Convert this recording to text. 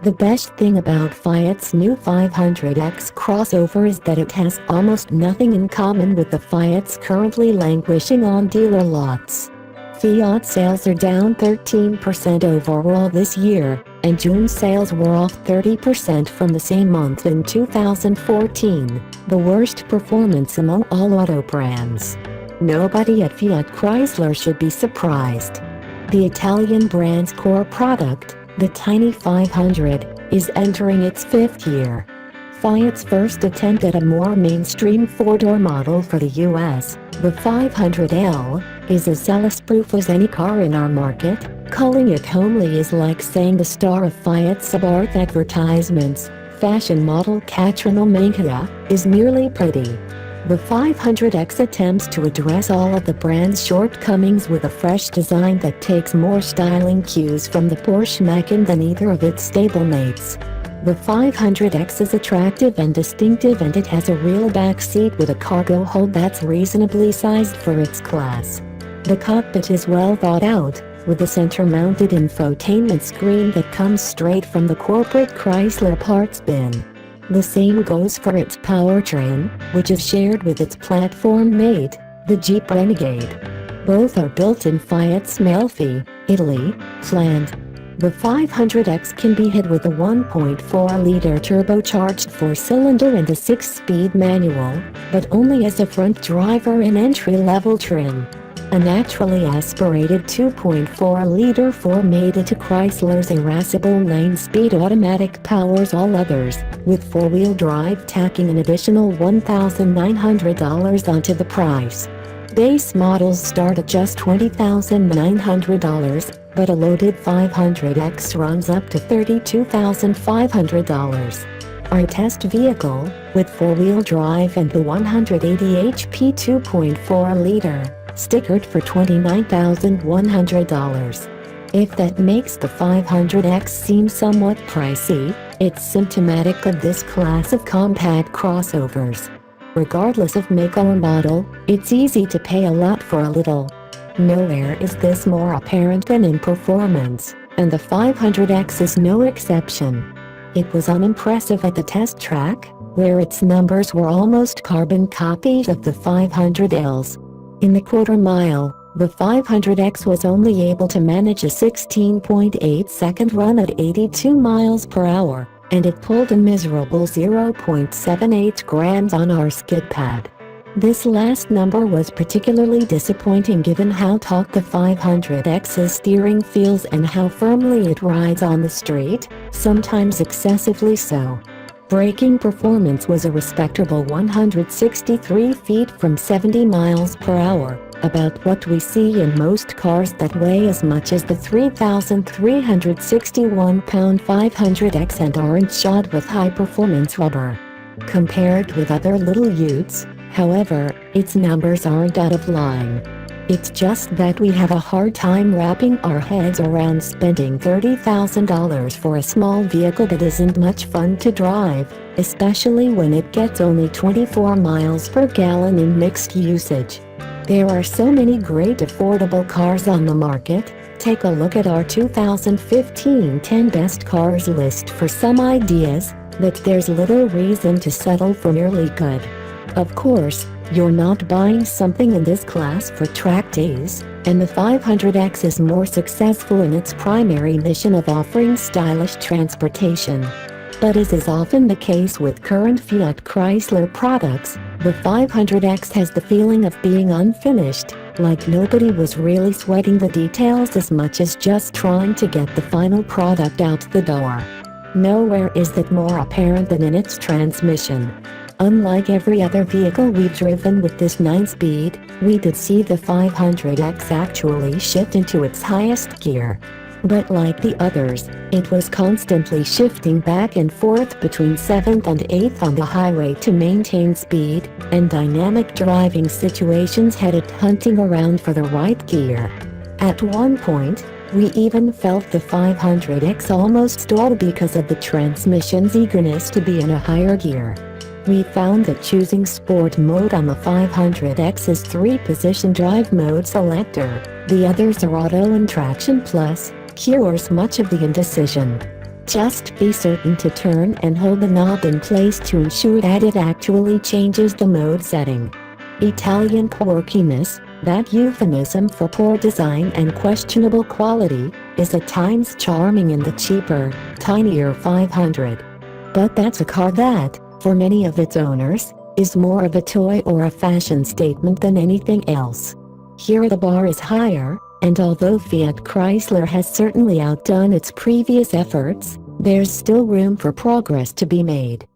The best thing about Fiat's new 500X crossover is that it has almost nothing in common with the Fiats currently languishing on dealer lots. Fiat sales are down 13% overall this year, and June sales were off 30% from the same month in 2014, the worst performance among all auto brands. Nobody at Fiat Chrysler should be surprised. The Italian brand's core product, the Tiny 500, is entering its fifth year. Fiat's first attempt at a more mainstream four-door model for the US, the 500L, is as zealous-proof as any car in our market. Calling it homely is like saying the star of Fiat's Abarth advertisements, fashion model Katrina Mankia, is merely pretty. The 500X attempts to address all of the brand's shortcomings with a fresh design that takes more styling cues from the Porsche Macan than either of its stablemates. The 500X is attractive and distinctive, and it has a real back seat with a cargo hold that's reasonably sized for its class. The cockpit is well thought out, with a center-mounted infotainment screen that comes straight from the corporate Chrysler parts bin. The same goes for its powertrain, which is shared with its platform mate, the Jeep Renegade. Both are built in Fiat's Melfi, Italy, plant. The 500X can be hit with a 1.4-liter turbocharged four-cylinder and a 6-speed manual, but only as a front driver in entry-level trim. A naturally aspirated 2.4-liter 4 made it to Chrysler's irascible 9-speed automatic powers all others, with four-wheel drive tacking an additional $1,900 onto the price. Base models start at just $20,900, but a loaded 500X runs up to $32,500. Our test vehicle, with four-wheel drive and the 180 HP 2.4-liter, stickered for $29,100. If that makes the 500X seem somewhat pricey, it's symptomatic of this class of compact crossovers. Regardless of make or model, it's easy to pay a lot for a little. Nowhere is this more apparent than in performance, and the 500X is no exception. It was unimpressive at the test track, where its numbers were almost carbon copies of the 500Ls. In the quarter mile, the 500X was only able to manage a 16.8-second run at 82 miles per hour, and it pulled a miserable 0.78 grams on our skid pad. This last number was particularly disappointing given how taut the 500X's steering feels and how firmly it rides on the street, sometimes excessively so. Braking performance was a respectable 163 feet from 70 miles per hour, about what we see in most cars that weigh as much as the 3,361-pound 500X and aren't shod with high-performance rubber. Compared with other little utes, however, its numbers aren't out of line. It's just that we have a hard time wrapping our heads around spending $30,000 for a small vehicle that isn't much fun to drive, especially when it gets only 24 miles per gallon in mixed usage. There are so many great affordable cars on the market. Take a look at our 2015 10 Best Cars list for some ideas, that there's little reason to settle for merely good. Of course, you're not buying something in this class for track days, and the 500X is more successful in its primary mission of offering stylish transportation. But as is often the case with current Fiat Chrysler products, the 500X has the feeling of being unfinished, like nobody was really sweating the details as much as just trying to get the final product out the door. Nowhere is that more apparent than in its transmission. Unlike every other vehicle we've driven with this 9-speed, we did see the 500X actually shift into its highest gear. But like the others, it was constantly shifting back and forth between 7th and 8th on the highway to maintain speed, and dynamic driving situations had it hunting around for the right gear. At one point, we even felt the 500X almost stall because of the transmission's eagerness to be in a higher gear. We found that choosing Sport mode on the 500X's 3-position drive mode selector, the others are Auto and Traction Plus, cures much of the indecision. Just be certain to turn and hold the knob in place to ensure that it actually changes the mode setting. Italian quirkiness, that euphemism for poor design and questionable quality, is at times charming in the cheaper, tinier 500. But that's a car that, for many of its owners, is more of a toy or a fashion statement than anything else. Here the bar is higher, and although Fiat Chrysler has certainly outdone its previous efforts, there's still room for progress to be made.